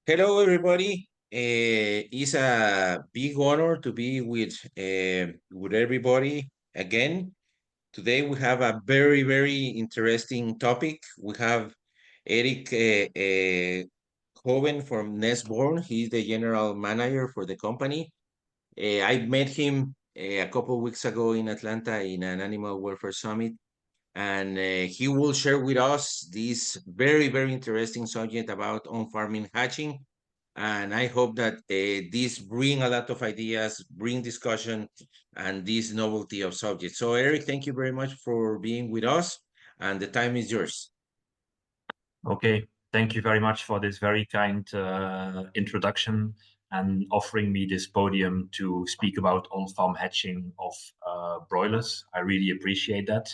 Hello, everybody. It's a big honor to be with everybody again. Today we have a very interesting topic. We have Erik Hoeven from Nestborn. He's the general manager for the company. I met him a couple weeks ago in Atlanta in an animal welfare summit, and he will share with us this very interesting subject about on-farming hatching. And I hope that this bring a lot of ideas, bring discussion, and this novelty of subject. So Eric, thank you very much for being with us, and the time is yours. Okay, thank you very much for this very kind introduction and offering me this podium to speak about on-farm hatching of broilers. I really appreciate that.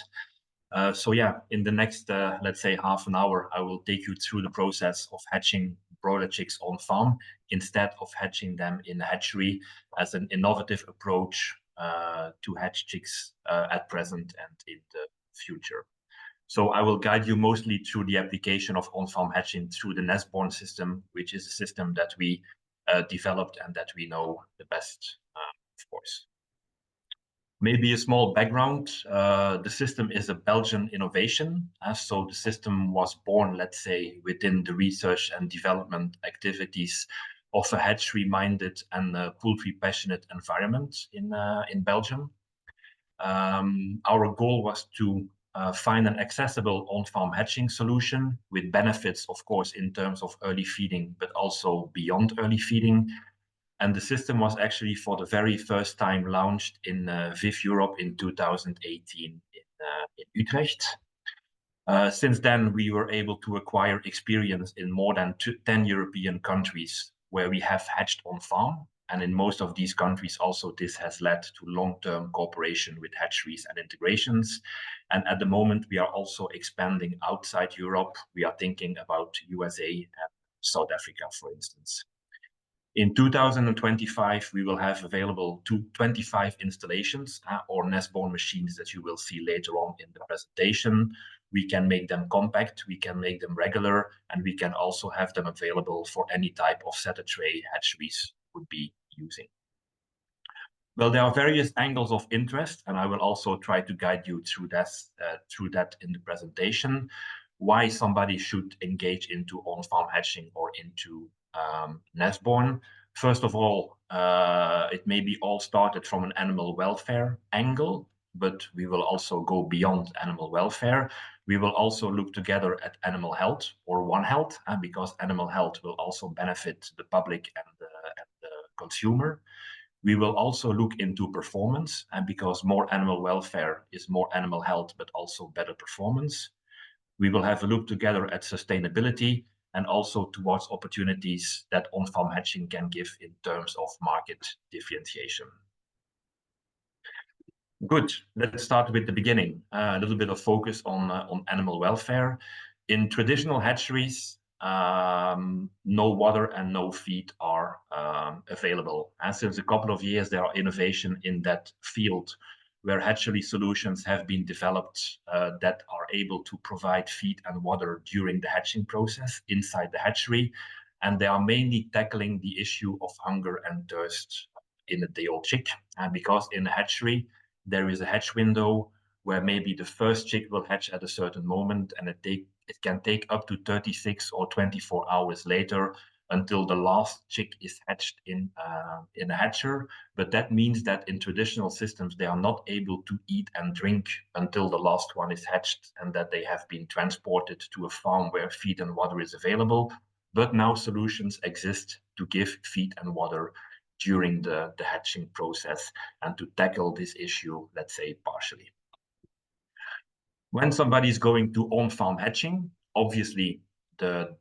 So yeah, in the next, let's say half an hour, I will take you through the process of hatching broiler chicks on farm instead of hatching them in a hatchery as an innovative approach to hatch chicks at present and in the future. So I will guide you mostly through the application of on-farm hatching through the Nestborn system, which is a system that we developed and that we know the best, of course. Maybe a small background. The system is a Belgian innovation. So the system was born, let's say, within the research and development activities of a hatchery-minded and poultry-passionate environment in Belgium. Our goal was to find an accessible on-farm hatching solution with benefits, of course, in terms of early feeding, but also beyond early feeding. And the system was actually for the very first time launched in VIV Europe in 2018 in Utrecht. Since then, we were able to acquire experience in more than 10 European countries where we have hatched on farm. And in most of these countries, also, this has led to long-term cooperation with hatcheries and integrations. And at the moment, we are also expanding outside Europe. We are thinking about USA and South Africa, for instance. In 2025, we will have available 25 installations or Nestborn machines that you will see later on in the presentation. We can make them compact, we can make them regular, and we can also have them available for any type of setter tray hatcheries would be using. Well, there are various angles of interest, and I will also try to guide you through that in the presentation. Why somebody should engage into on-farm hatching or into Nestborn. First of all, it may be all started from an animal welfare angle, but we will also go beyond animal welfare. We will also look together at animal health or One Health, because animal health will also benefit the public and the consumer. We will also look into performance, and because more animal welfare is more animal health, but also better performance. We will have a look together at sustainability and also towards opportunities that on-farm hatching can give in terms of market differentiation. Good. Let's start with the beginning. A little bit of focus on animal welfare. In traditional hatcheries, no water and no feed are available. And since a couple of years, there are innovation in that field where hatchery solutions have been developed that are able to provide feed and water during the hatching process inside the hatchery. And they are mainly tackling the issue of hunger and thirst in a day-old chick. And because in a hatchery, there is a hatch window where maybe the first chick will hatch at a certain moment, and it can take up to 36 or 24 hours later until the last chick is hatched in a hatcher. But that means that in traditional systems, they are not able to eat and drink until the last one is hatched and that they have been transported to a farm where feed and water is available. But now solutions exist to give feed and water during the hatching process and to tackle this issue, let's say, partially. When somebody is going to on-farm hatching, obviously the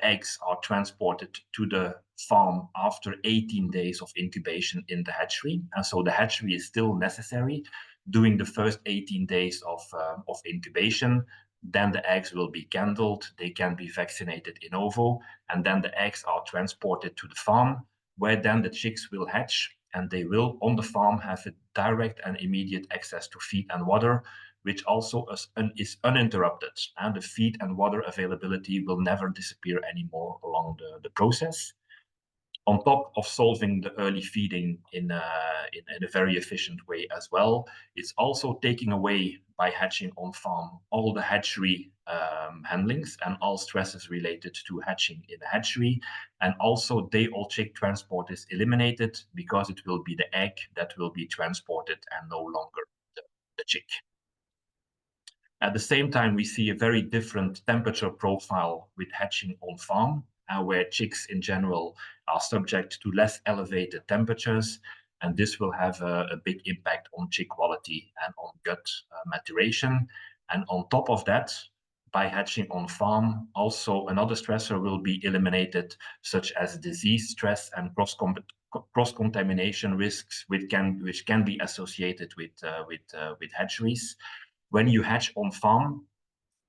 eggs are transported to the farm after 18 days of incubation in the hatchery. And so the hatchery is still necessary during the first 18 days of incubation. Then the eggs will be candled, they can be vaccinated in ovo, and then the eggs are transported to the farm, where then the chicks will hatch, and they will on the farm have a direct and immediate access to feed and water, which also is uninterrupted, and the feed and water availability will never disappear anymore along the process. On top of solving the early feeding in a very efficient way as well, it's also taking away, by hatching on farm, all the hatchery handlings and all stresses related to hatching in a hatchery. And also day-old chick transport is eliminated because it will be the egg that will be transported and no longer the chick. At the same time, we see a very different temperature profile with hatching on farm, where chicks in general are subject to less elevated temperatures, and this will have a big impact on chick quality and on gut maturation. And on top of that, by hatching on farm, also another stressor will be eliminated, such as disease stress and cross-contamination risks, which can be associated with hatcheries. When you hatch on farm,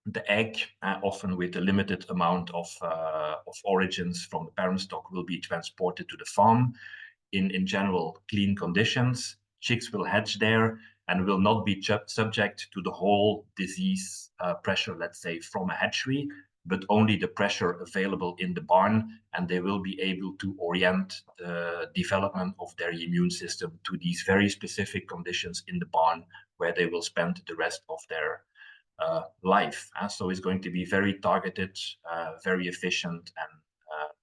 the egg, often with a limited amount of origins from the parent stock, will be transported to the farm in general clean conditions. Chicks will hatch there and will not be subject to the whole disease pressure, let's say, from a hatchery, but only the pressure available in the barn, and they will be able to orient the development of their immune system to these very specific conditions in the barn, where they will spend the rest of their life. So it's going to be very targeted, very efficient, and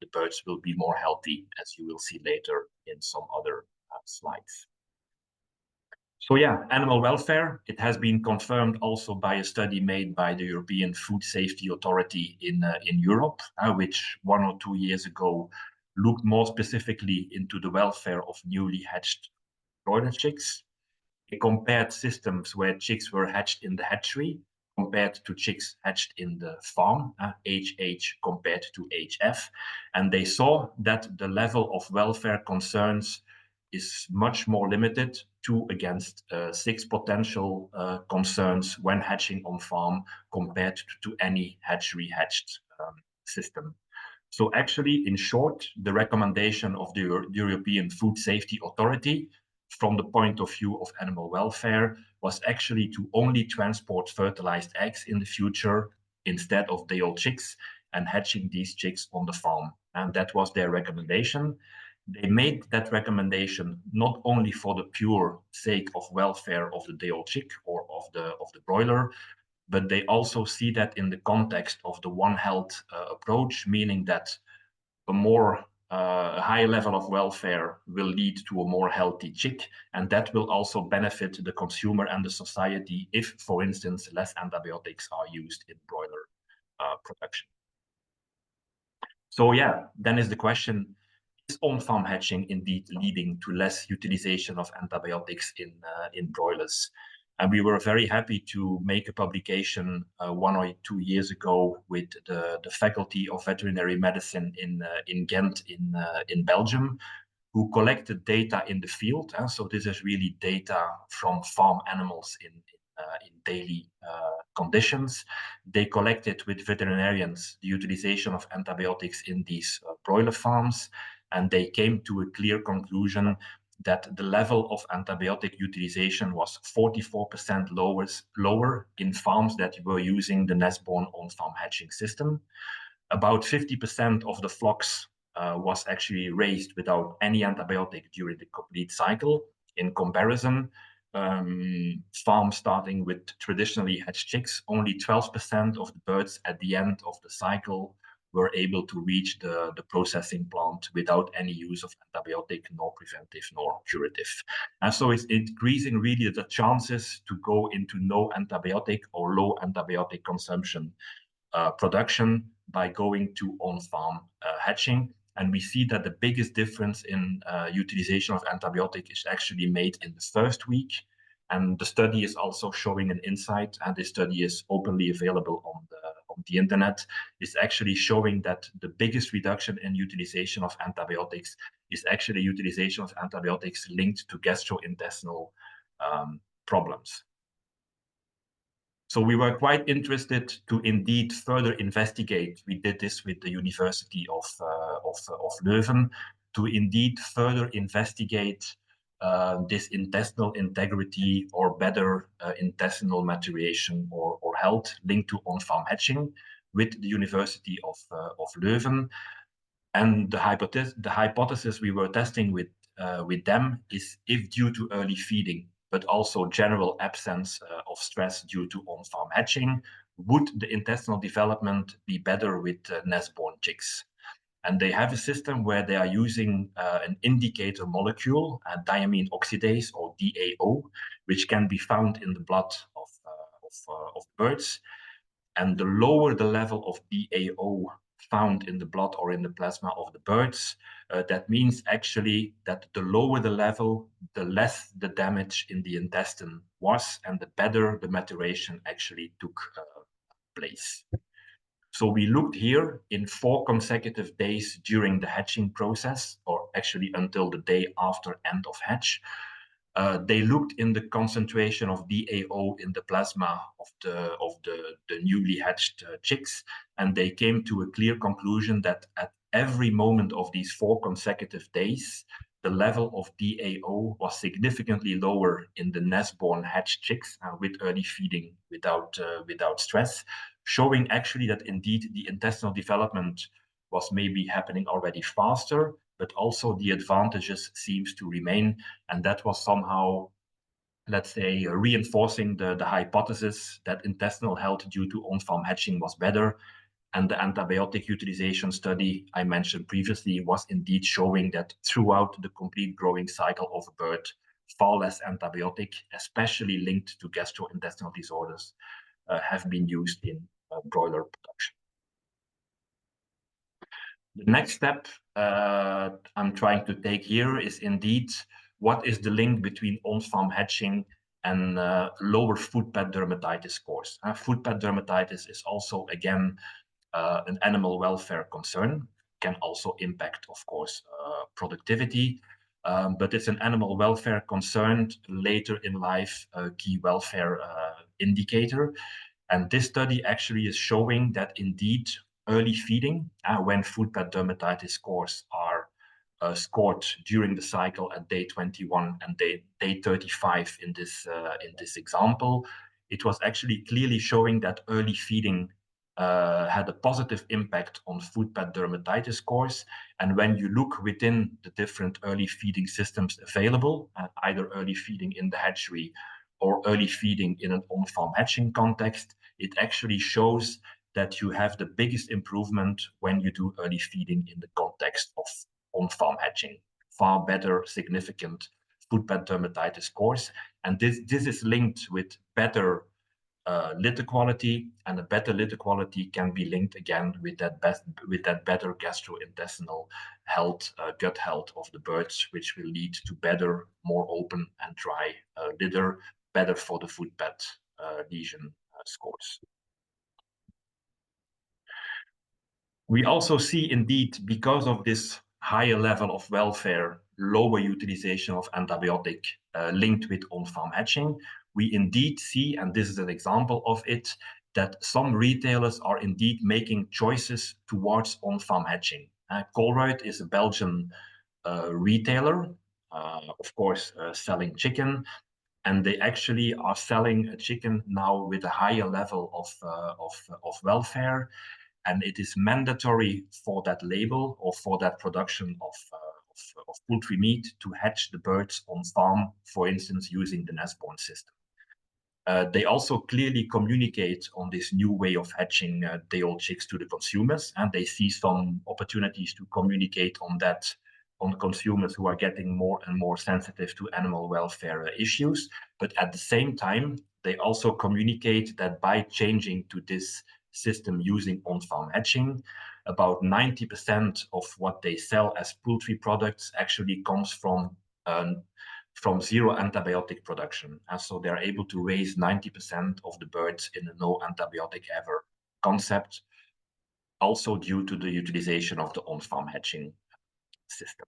the birds will be more healthy, as you will see later in some other slides. So yeah, animal welfare, it has been confirmed also by a study made by the European Food Safety Authority in Europe, which 1 or 2 years ago looked more specifically into the welfare of newly hatched broiler chicks. It compared systems where chicks were hatched in the hatchery compared to chicks hatched in the farm, HH compared to HF. And they saw that the level of welfare concerns is much more limited, 2 against 6 potential concerns when hatching on farm compared to any hatchery hatched system. So actually, in short, the recommendation of the European Food Safety Authority from the point of view of animal welfare was actually to only transport fertilized eggs in the future instead of day-old chicks and hatching these chicks on the farm. And that was their recommendation. They made that recommendation not only for the pure sake of welfare of the day-old chick or of the broiler, but they also see that in the context of the One Health approach, meaning that a more high level of welfare will lead to a more healthy chick, and that will also benefit the consumer and the society if, for instance, less antibiotics are used in broiler production. So yeah, then is the question, is on-farm hatching indeed leading to less utilization of antibiotics in broilers? And we were very happy to make a publication 1 or 2 years ago with the Faculty of Veterinary Medicine in Ghent in Belgium, who collected data in the field. So this is really data from farm animals in daily conditions. They collected with veterinarians the utilization of antibiotics in these broiler farms, and they came to a clear conclusion that the level of antibiotic utilization was 44% lower in farms that were using the Nestborn on-farm hatching system. About 50% of the flocks was actually raised without any antibiotic during the complete cycle. In comparison, farms starting with traditionally hatched chicks, only 12% of the birds at the end of the cycle were able to reach the processing plant without any use of antibiotic, nor preventive, nor curative. And so it's increasing really the chances to go into no antibiotic or low antibiotic consumption production by going to on-farm hatching. And we see that the biggest difference in utilization of antibiotic is actually made in the first week. And the study is also showing an insight, and this study is openly available on the internet, is actually showing that the biggest reduction in utilization of antibiotics is actually utilization of antibiotics linked to gastrointestinal problems. So we were quite interested to indeed further investigate. We did this with the University of Leuven to indeed further investigate this intestinal integrity or better intestinal maturation or health linked to on-farm hatching with the University of Leuven. And the hypothesis we were testing with them is if due to early feeding, but also general absence of stress due to on-farm hatching, would the intestinal development be better with nest-born chicks? And they have a system where they are using an indicator molecule, diamine oxidase or DAO, which can be found in the blood of birds. And the lower the level of DAO found in the blood or in the plasma of the birds, that means actually that the lower the level, the less the damage in the intestine was, and the better the maturation actually took place. So we looked here in 4 consecutive days during the hatching process, or actually until the day after end of hatch. They looked in the concentration of DAO in the plasma of the newly hatched chicks, and they came to a clear conclusion that at every moment of these 4 consecutive days, the level of DAO was significantly lower in the nest-born hatched chicks with early feeding without stress, showing actually that indeed the intestinal development was maybe happening already faster, but also the advantages seems to remain. And that was somehow, let's say, reinforcing the hypothesis that intestinal health due to on-farm hatching was better. And the antibiotic utilization study I mentioned previously was indeed showing that throughout the complete growing cycle of a bird, far less antibiotic, especially linked to gastrointestinal disorders, have been used in broiler production. The next step I'm trying to take here is indeed what is the link between on-farm hatching and lower foot-pad dermatitis scores. Foot-pad dermatitis is also, again, an animal welfare concern, can also impact, of course, productivity, but it's an animal welfare concern later in life, key welfare indicator. And this study actually is showing that indeed early feeding, when foot-pad dermatitis scores are scored during the cycle at day 21 and day 35 in this example, it was actually clearly showing that early feeding had a positive impact on foot-pad dermatitis scores. And when you look within the different early feeding systems available, either early feeding in the hatchery or early feeding in an on-farm hatching context, it actually shows that you have the biggest improvement when you do early feeding in the context of on-farm hatching. Far better, significant foot-pad dermatitis scores. And this is linked with better litter quality, and a better litter quality can be linked again with that better gastrointestinal health, gut health of the birds, which will lead to better, more open and dry litter, better for the foot-pad lesion scores. We also see indeed, because of this higher level of welfare, lower utilization of antibiotic linked with on-farm hatching, we indeed see, and this is an example of it, that some retailers are indeed making choices towards on-farm hatching. Colruyt is a Belgian retailer, of course, selling chicken, and they actually are selling a chicken now with a higher level of welfare. And it is mandatory for that label or for that production of poultry meat to hatch the birds on farm, for instance, using the Nestborn system. They also clearly communicate on this new way of hatching day-old chicks to the consumers, and they see some opportunities to communicate on that on consumers who are getting more and more sensitive to animal welfare issues. But at the same time, they also communicate that by changing to this system using on-farm hatching, about 90% of what they sell as poultry products actually comes from zero antibiotic production. And so they're able to raise 90% of the birds in a no antibiotic ever concept, also due to the utilization of the on-farm hatching system.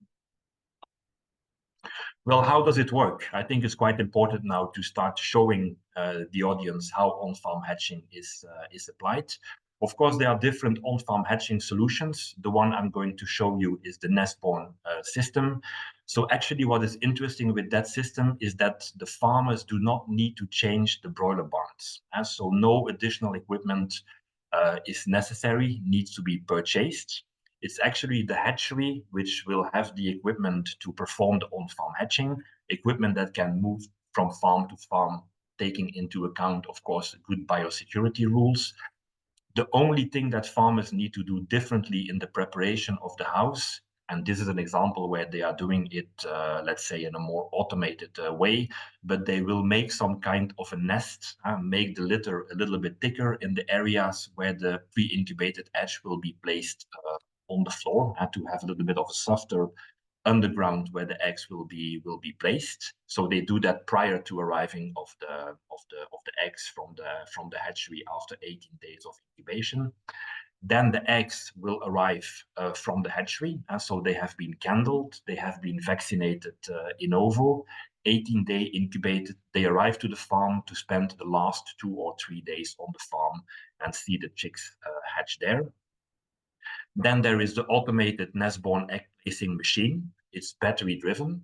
Well, how does it work? I think it's quite important now to start showing the audience how on-farm hatching is applied. Of course, there are different on-farm hatching solutions. The one I'm going to show you is the Nestborn system. So actually what is interesting with that system is that the farmers do not need to change the broiler barns. And so no additional equipment is necessary, needs to be purchased. It's actually the hatchery which will have the equipment to perform the on-farm hatching, equipment that can move from farm to farm, taking into account, of course, good biosecurity rules. The only thing that farmers need to do differently in the preparation of the house, and this is an example where they are doing it, let's say, in a more automated way, but they will make some kind of a nest, make the litter a little bit thicker in the areas where the pre-incubated eggs will be placed on the floor, and to have a little bit of a softer underground where the eggs will be placed. So they do that prior to arriving of the eggs from the hatchery after 18 days of incubation. Then the eggs will arrive from the hatchery, and so they have been candled, they have been vaccinated in ovo, 18-day incubated. They arrive to the farm to spend the last 2 or 3 days on the farm and see the chicks hatch there. Then there is the automated Nestborn egg placing machine. It's battery driven,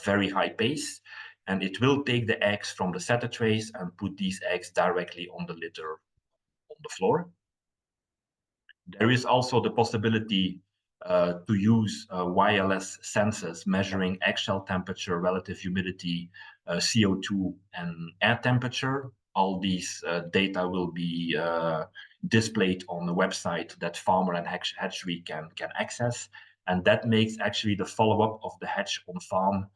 very high pace, and it will take the eggs from the setter trays and put these eggs directly on the litter on the floor. There is also the possibility to use wireless sensors measuring eggshell temperature, relative humidity, CO2, and air temperature. All these data will be displayed on the website that farmer and hatchery can access. And that makes actually the follow-up of the hatch on farm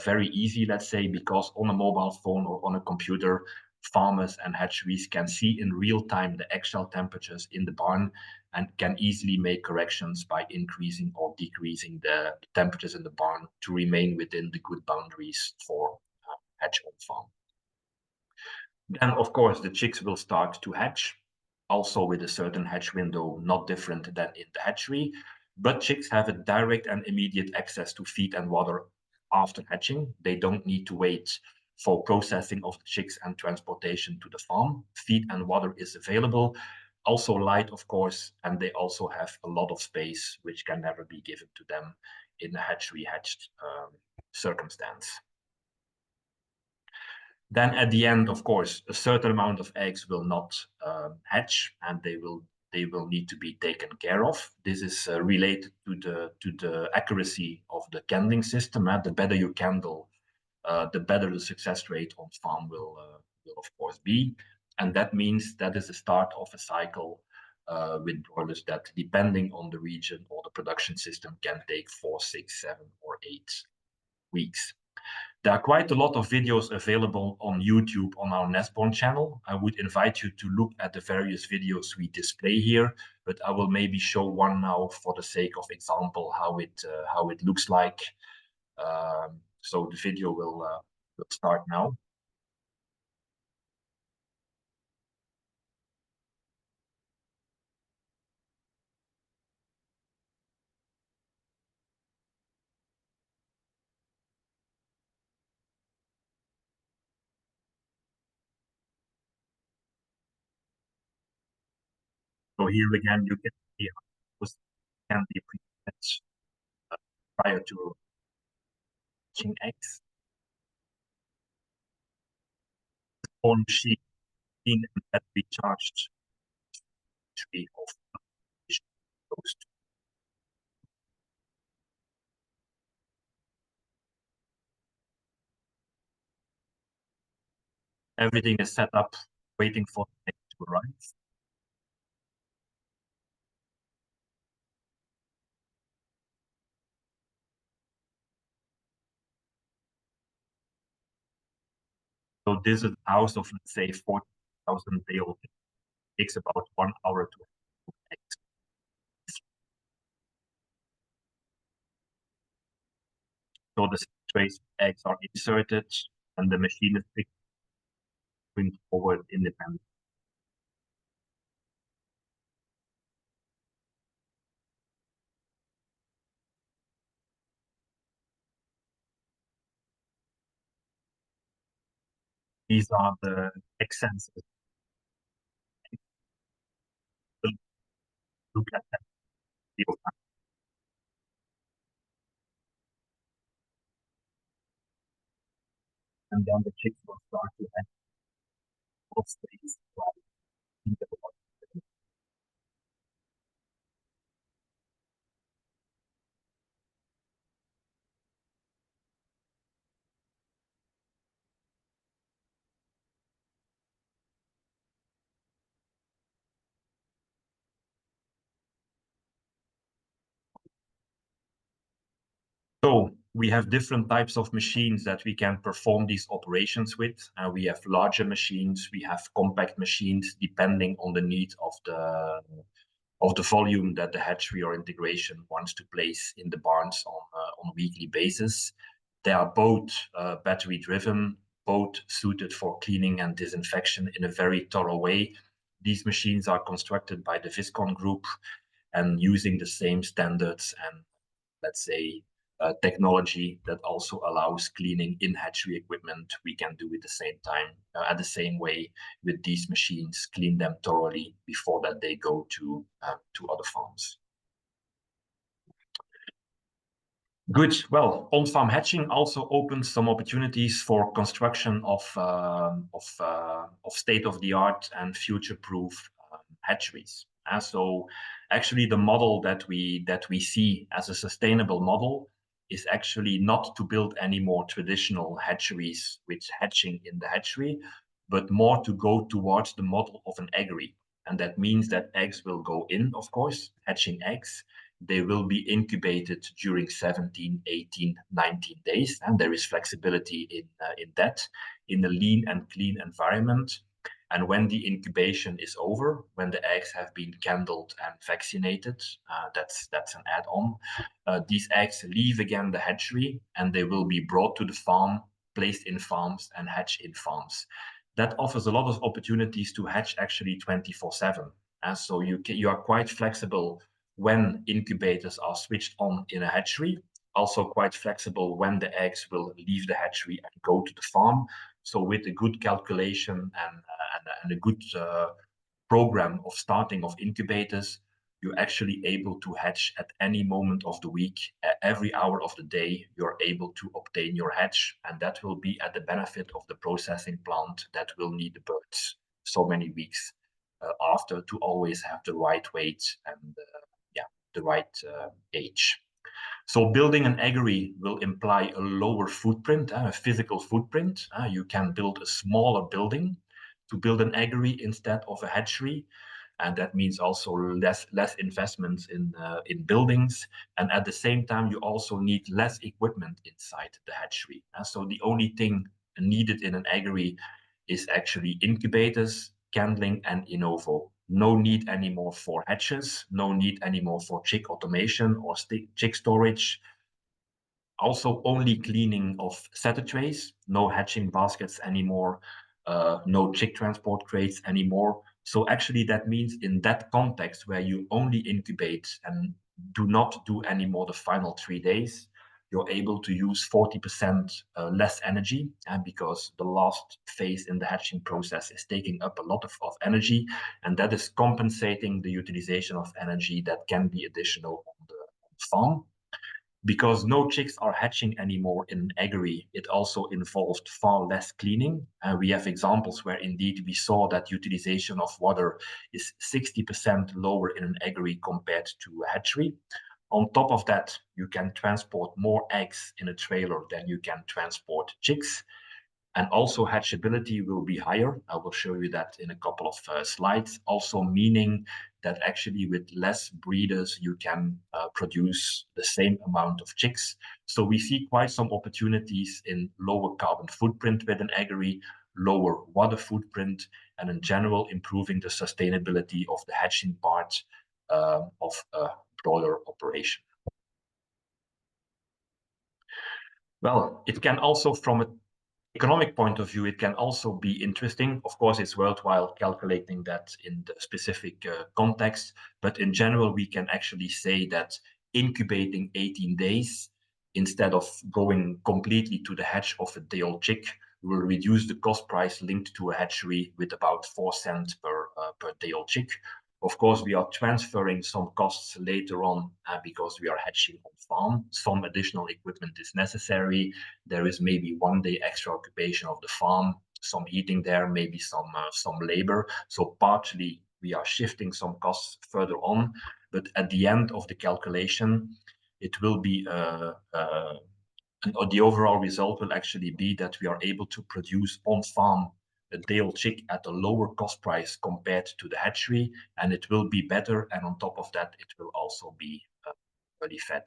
very easy, let's say, because on a mobile phone or on a computer, farmers and hatcheries can see in real time the eggshell temperatures in the barn and can easily make corrections by increasing or decreasing the temperatures in the barn to remain within the good boundaries for hatch on farm. Then, of course, the chicks will start to hatch, also with a certain hatch window, not different than in the hatchery. But chicks have a direct and immediate access to feed and water after hatching. They don't need to wait for processing of the chicks and transportation to the farm. Feed and water is available, also light, of course, and they also have a lot of space, which can never be given to them in a hatchery hatched circumstance. Then at the end, of course, a certain amount of eggs will not hatch, and they will need to be taken care of. This is related to the accuracy of the candling system. The better you candle, the better the success rate on farm will of course be. And that means that is the start of a cycle with broilers that, depending on the region or the production system, can take 4, 6, 7, or 8 weeks. There are quite a lot of videos available on YouTube on our Nestborn channel. I would invite you to look at the various videos we display here, but I will maybe show one now for the sake of example how it looks like. So the video will start now. So here again, you can see how it was can be prepared prior to hatching eggs. On machine and battery charged of those. Everything is set up, waiting for the egg to arrive. So this is a house of, let's say, 40,000 bale. It takes about 1 hour to eggs. So the trays eggs are inserted and the machine is going forward independently. These are the egg sensors. look at that real time. And then the chicks will start to have more space. So we have different types of machines that we can perform these operations with. We have larger machines, we have compact machines, depending on the need of the volume that the hatchery or integration wants to place in the barns on a weekly basis. They are both battery driven, both suited for cleaning and disinfection in a very thorough way. These machines are constructed by the Viscon Group and using the same standards and, let's say, technology that also allows cleaning in hatchery equipment. We can do it the same time, at the same way with these machines, clean them thoroughly before that they go to other farms. Good. Well, on-farm hatching also opens some opportunities for construction of state-of-the-art and future-proof hatcheries. So, actually, the model that we see as a sustainable model is actually not to build any more traditional hatcheries with hatching in the hatchery, but more to go towards the model of an eggery. And that means that eggs will go in, of course, hatching eggs. They will be incubated during 17, 18, 19 days, and there is flexibility in that, in a lean and clean environment. And when the incubation is over, when the eggs have been candled and vaccinated, that's an add-on. These eggs leave again the hatchery, and they will be brought to the farm, placed in farms, and hatch in farms. That offers a lot of opportunities to hatch actually 24/7. And so you are quite flexible when incubators are switched on in a hatchery, also quite flexible when the eggs will leave the hatchery and go to the farm. So with a good calculation and a good program of starting of incubators, you're actually able to hatch at any moment of the week, every hour of the day, you're able to obtain your hatch. And that will be at the benefit of the processing plant that will need the birds so many weeks after to always have the right weight and the right age. So building an eggery will imply a lower footprint, a physical footprint. You can build a smaller building to build an eggery instead of a hatchery. And that means also less investments in buildings. And at the same time, you also need less equipment inside the hatchery. So the only thing needed in an eggery is actually incubators, candling, and Innovo. No need anymore for hatches, no need anymore for chick automation or chick storage. Also only cleaning of setter trays, no hatching baskets anymore, no chick transport crates anymore. So actually that means in that context where you only incubate and do not do anymore the final 3 days, you're able to use 40% less energy, and because the last phase in the hatching process is taking up a lot of energy, and that is compensating the utilization of energy that can be additional on the farm. Because no chicks are hatching anymore in an eggery, it also involved far less cleaning. We have examples where indeed we saw that utilization of water is 60% lower in an eggery compared to a hatchery. On top of that, you can transport more eggs in a trailer than you can transport chicks. And also hatchability will be higher. I will show you that in a couple of slides. Also meaning that actually with less breeders, you can produce the same amount of chicks. So we see quite some opportunities in lower carbon footprint with an eggery, lower water footprint, and in general, improving the sustainability of the hatching part of a broader operation. Well, it can also, from a economic point of view, it can also be interesting. Of course, it's worthwhile calculating that in the specific context, but in general, we can actually say that incubating 18 days instead of going completely to the hatch of a day-old chick will reduce the cost price linked to a hatchery with about 4 cents per day-old chick. Of course, we are transferring some costs later on because we are hatching on farm. Some additional equipment is necessary. There is maybe 1 day extra occupation of the farm, some heating there, maybe some labor. So partially we are shifting some costs further on, but at the end of the calculation, it will be the overall result will actually be that we are able to produce on farm a day-old chick at a lower cost price compared to the hatchery, and it will be better. And on top of that, it will also be early fed.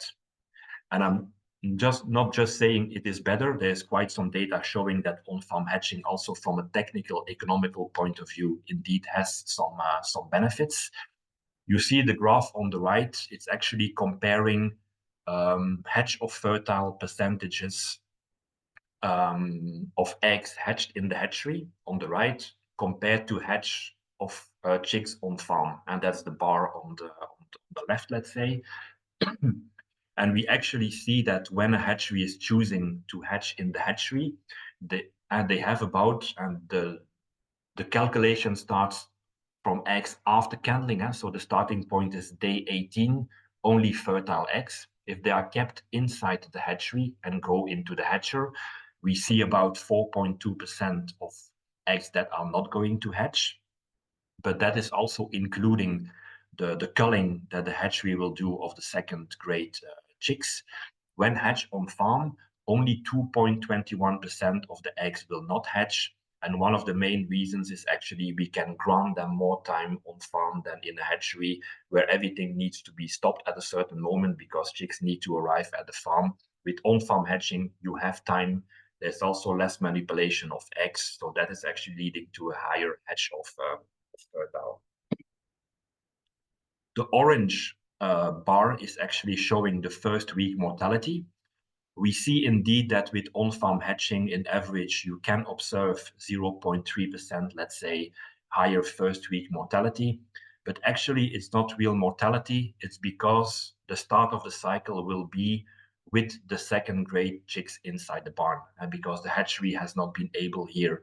And I'm not just saying it is better. There's quite some data showing that on-farm hatching, also from a technical, economical point of view, indeed has some benefits. You see the graph on the right. It's actually comparing hatch of fertile percentages of eggs hatched in the hatchery on the right compared to hatch of chicks on farm. And that's the bar on the left, let's say. And we actually see that when a hatchery is choosing to hatch in the hatchery, they have about, and the calculation starts from eggs after candling. So the starting point is day 18, only fertile eggs. If they are kept inside the hatchery and go into the hatcher, we see about 4.2% of eggs that are not going to hatch. But that is also including the culling that the hatchery will do of the second grade chicks. When hatched on farm, only 2.21% of the eggs will not hatch. And one of the main reasons is actually we can grant them more time on farm than in a hatchery, where everything needs to be stopped at a certain moment because chicks need to arrive at the farm. With on-farm hatching, you have time. There's also less manipulation of eggs, so that is actually leading to a higher hatch of fertile. The orange bar is actually showing the first week mortality. We see indeed that with on-farm hatching, in average, you can observe 0.3%, let's say, higher first week mortality. But actually, it's not real mortality. It's because the start of the cycle will be with the second grade chicks inside the barn, and because the hatchery has not been able here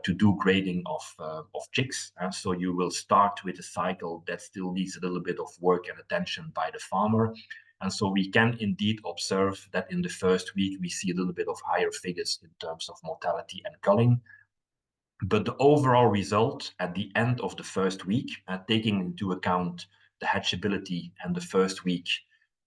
to do grading of chicks. And so you will start with a cycle that still needs a little bit of work and attention by the farmer. And so we can indeed observe that in the first week, we see a little bit of higher figures in terms of mortality and culling. But the overall result at the end of the first week, taking into account the hatchability and the first week,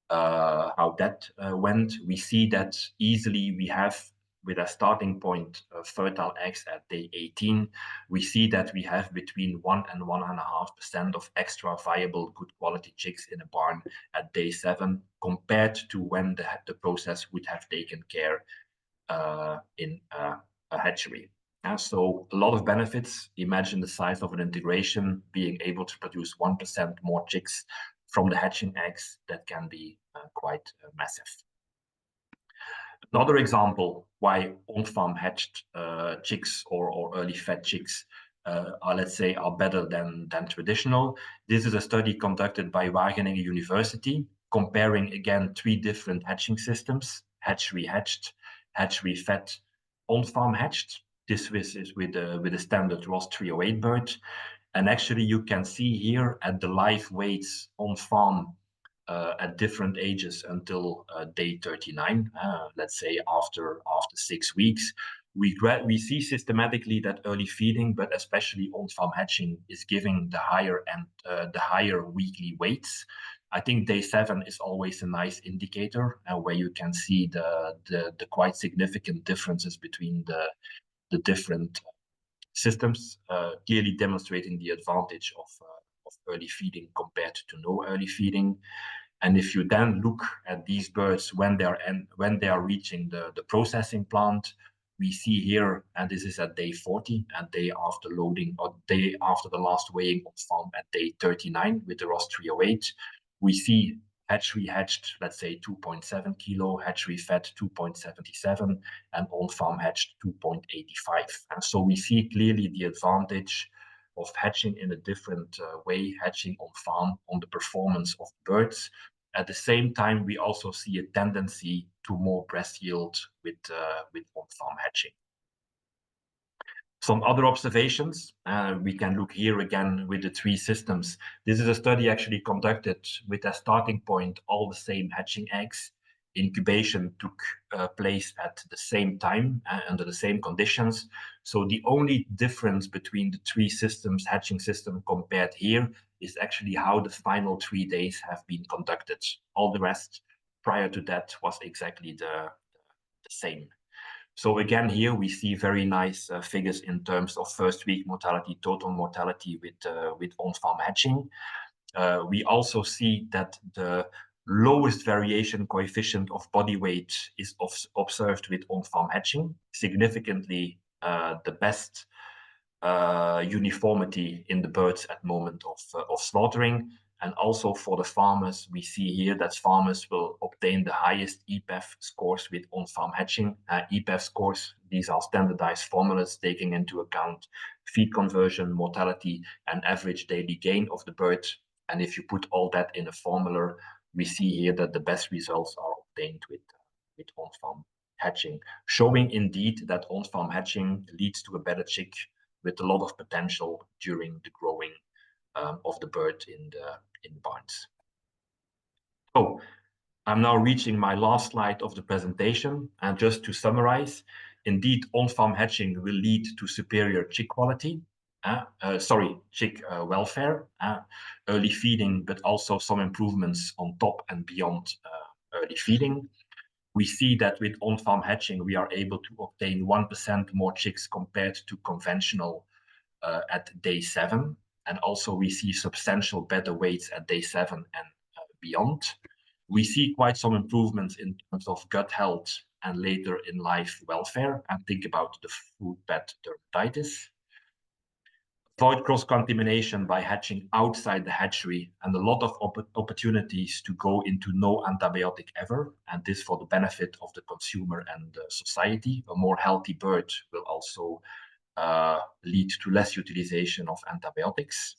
how that went, we see that easily we have, with a starting point of fertile eggs at day 18, we see that we have between 1 and 1.5% of extra viable, good quality chicks in a barn at day 7, compared to when the process would have taken care in a hatchery. So a lot of benefits. Imagine the size of an integration, being able to produce 1% more chicks from the hatching eggs. That can be quite massive. Another example why on-farm hatched chicks or early fed chicks are, let's say, are better than traditional. This is a study conducted by Wageningen University, comparing again 3 different hatching systems: hatchery hatched, hatchery fed, on-farm hatched. This is with a standard Ross 308 bird. And actually you can see here at the live weights on farm at different ages until day 39, let's say after 6 weeks, we see systematically that early feeding, but especially on-farm hatching, is giving the higher weekly weights. I think day 7 is always a nice indicator where you can see the quite significant differences between the different systems, clearly demonstrating the advantage of early feeding compared to no early feeding. And if you then look at these birds when they are reaching the processing plant, we see here, and this is at day 40, and day after loading, or day after the last weighing on farm at day 39 with the Ross 308, we see hatchery hatched, let's say 2.7 kilo, hatchery fed 2.77, and on-farm hatched 2.85. And so we see clearly the advantage of hatching in a different way, hatching on farm, on the performance of birds. At the same time, we also see a tendency to more breast yield with on-farm hatching. Some other observations, we can look here again with the three systems. This is a study actually conducted with a starting point, all the same hatching eggs. Incubation took place at the same time, under the same conditions. So the only difference between the three systems, hatching system compared here, is actually how the final 3 days have been conducted. All the rest prior to that was exactly the same. So again, here we see very nice figures in terms of first week mortality, total mortality with on-farm hatching. We also see that the lowest variation coefficient of body weight is observed with on-farm hatching, significantly the best uniformity in the birds at moment of slaughtering. And also for the farmers, we see here that farmers will obtain the highest EPAF scores with on-farm hatching. EPAF scores, these are standardized formulas taking into account feed conversion, mortality, and average daily gain of the bird. And if you put all that in a formula, we see here that the best results are obtained with on-farm hatching, showing indeed that on-farm hatching leads to a better chick with a lot of potential during the growing of the bird in the barns. So I'm now reaching my last slide of the presentation. And just to summarize, indeed, on-farm hatching will lead to superior chick quality, chick welfare, early feeding, but also some improvements on top and beyond early feeding. We see that with on-farm hatching, we are able to obtain 1% more chicks compared to conventional at day 7. And also we see substantial better weights at day 7 and beyond. We see quite some improvements in terms of gut health and later in life welfare, and think about the food pet dermatitis. Avoid cross-contamination by hatching outside the hatchery, and a lot of opportunities to go into no antibiotic ever, and this for the benefit of the consumer and the society. A more healthy bird will also lead to less utilization of antibiotics.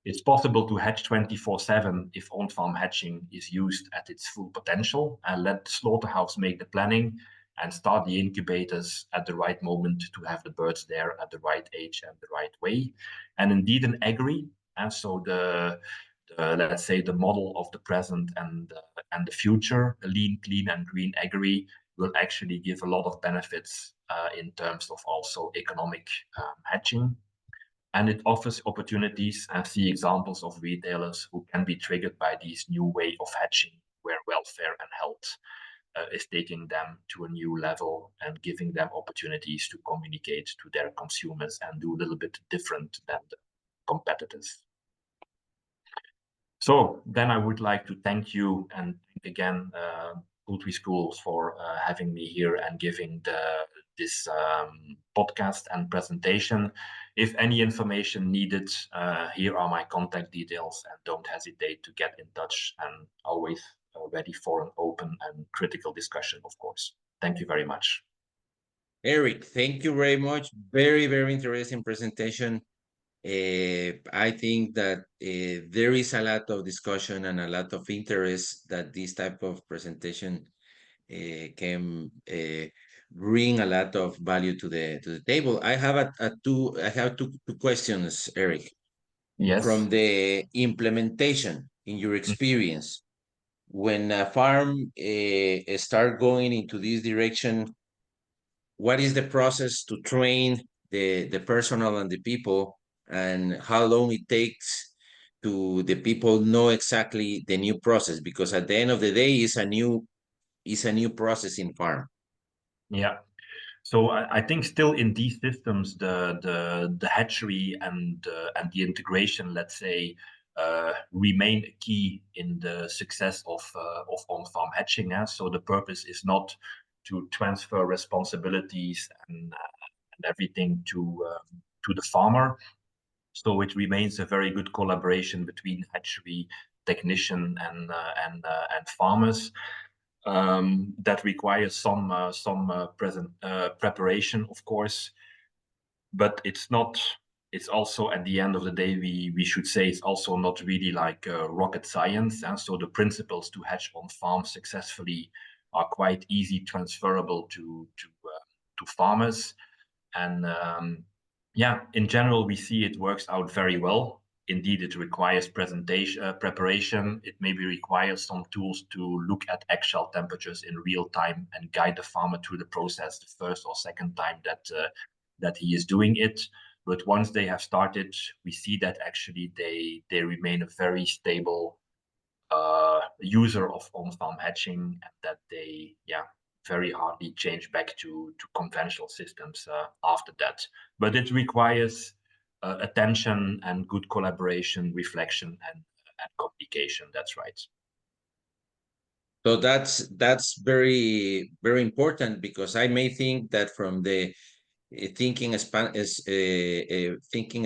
It's possible to hatch 24/7 if on-farm hatching is used at its full potential, and let the slaughterhouse make the planning and start the incubators at the right moment to have the birds there at the right age and the right way. And indeed an aggregate, and so let's say the model of the present and the future, a lean, clean, and green aggregate will actually give a lot of benefits in terms of also economic hatching. And it offers opportunities, and see examples of retailers who can be triggered by this new way of hatching, where welfare and health is taking them to a new level and giving them opportunities to communicate to their consumers and do a little bit different than the competitors. So then I would like to thank you and thank again Poultry School for having me here and giving this podcast and presentation. If any information needed, here are my contact details, and don't hesitate to get in touch, and always ready for an open and critical discussion, of course. Thank you very much. Erik, thank you very much. Very, very interesting presentation. I think that there is a lot of discussion and a lot of interest that this type of presentation can bring a lot of value to the table. I have two questions, Erik. Yes. From the implementation in your experience, when a farm start going into this direction, what is the process to train the personnel and the people, and how long it takes to the people know exactly the new process? Because at the end of the day, it's a new process in farm. Yeah. So I think still in these systems, the hatchery and the integration, let's say, remain a key in the success of on-farm hatching. So the purpose is not to transfer responsibilities and everything to the farmer. So it remains a very good collaboration between hatchery technician and farmers. That requires some preparation, of course, but it's not. It's also, at the end of the day, we should say it's also not really like rocket science. And so the principles to hatch on farm successfully are quite easy transferable to farmers. And Yeah, in general, we see it works out very well. Indeed, it requires preparation. It maybe requires some tools to look at actual temperatures in real time and guide the farmer through the process the first or second time that he is doing it. But once they have started, we see that actually they remain a very stable user of on-farm hatching, and that they very hardly change back to conventional systems after that. But it requires attention and good collaboration, reflection, and communication. That's right. So that's very very important, because I may think that from the thinking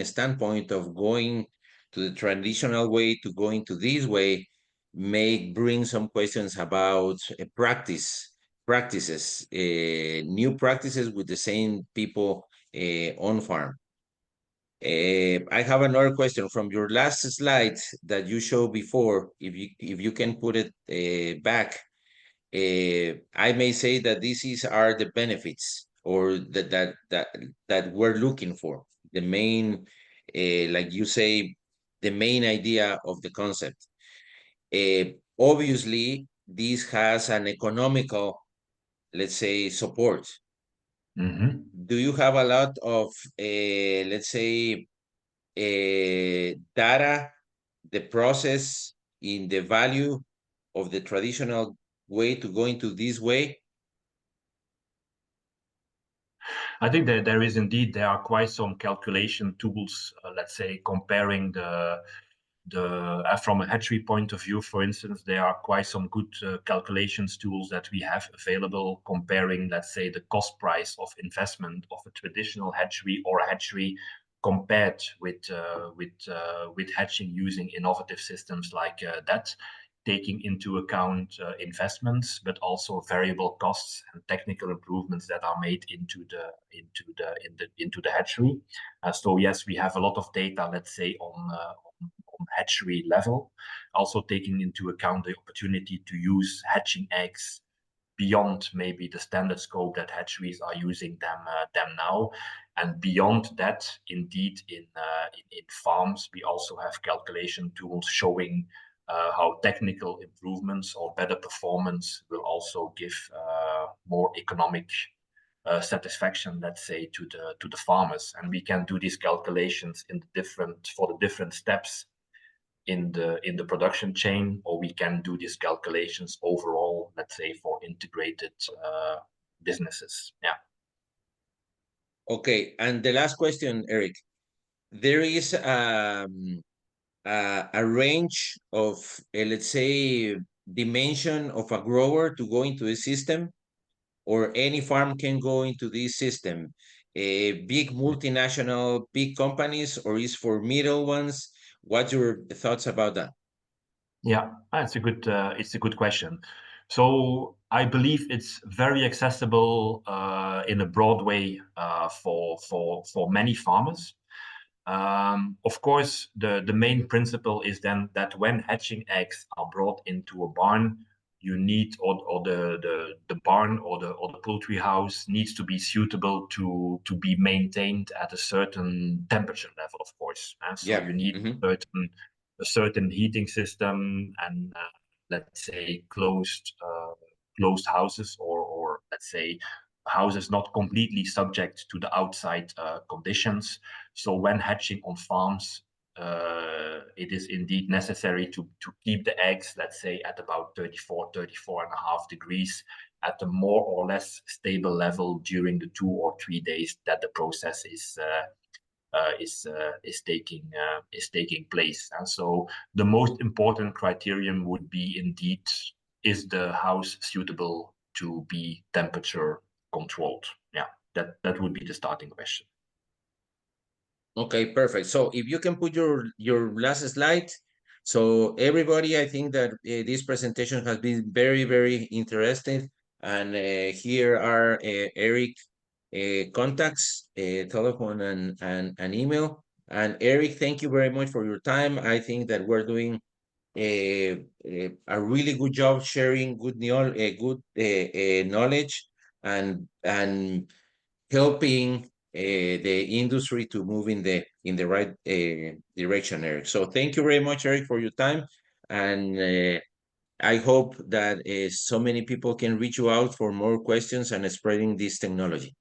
standpoint of going to the traditional way to going to this way may bring some questions about practices, new practices with the same people on farm. I have another question from your last slide that you showed before. If you can put it back, I may say that are the benefits, or that we're looking for. The main, like you say, the main idea of the concept. Obviously, this has an economical, let's say, support. Mm-hmm. Do you have a lot of, let's say, data, the process in the value of the traditional way to go into this way? I think that there are quite some calculation tools, let's say, comparing the from a hatchery point of view, for instance, there are quite some good calculations tools that we have available, comparing, let's say, the cost price of investment of a traditional hatchery or a hatchery compared with hatching using innovative systems like that, taking into account investments, but also variable costs and technical improvements that are made into the hatchery. So yes, we have a lot of data, let's say, on hatchery level, also taking into account the opportunity to use hatching eggs beyond maybe the standard scope that hatcheries are using them now. And beyond that, indeed, in farms, we also have calculation tools showing how technical improvements or better performance will also give more economic satisfaction, let's say, to the farmers. And we can do these calculations for the different steps in the production chain, or we can do these calculations overall, let's say, for integrated businesses. Yeah. Okay, and the last question, Eric. There is a range of, let's say, dimension of a grower to go into the system, or any farm can go into this system. Big multinational, big companies, or is for middle ones? What's your thoughts about that? Yeah, it's a good question. So I believe it's very accessible in a broad way for many farmers. Of course, the main principle is then that when hatching eggs are brought into a barn, you need, or the barn or the poultry house needs to be suitable to be maintained at a certain temperature level, of course. And so Yeah. you need Hmm. a certain heating system, and let's say closed houses, or let's say houses not completely subject to the outside conditions. So when hatching on farms, it is indeed necessary to keep the eggs, let's say, at about 34.5 degrees at a more or less stable level during the 2 or 3 days that the process is taking place. And so the most important criterion would be, indeed, is the house suitable to be temperature controlled? Yeah, that would be the starting question. Okay, perfect. So if you can put your last slide. So everybody, I think that this presentation has been very, very interesting. And here are Eric contacts, telephone and email. And Eric, thank you very much for your time. I think that we're doing a really good job sharing good knowledge, and helping the industry to move in the right direction, Eric. So thank you very much, Eric, for your time, and I hope that so many people can reach you out for more questions and spreading this technology.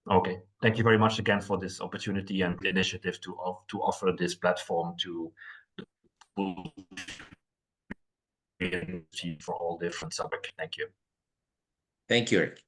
Okay, thank you very much again for this opportunity and the initiative to offer this platform to for all different subjects. Thank you. Thank you, Eric.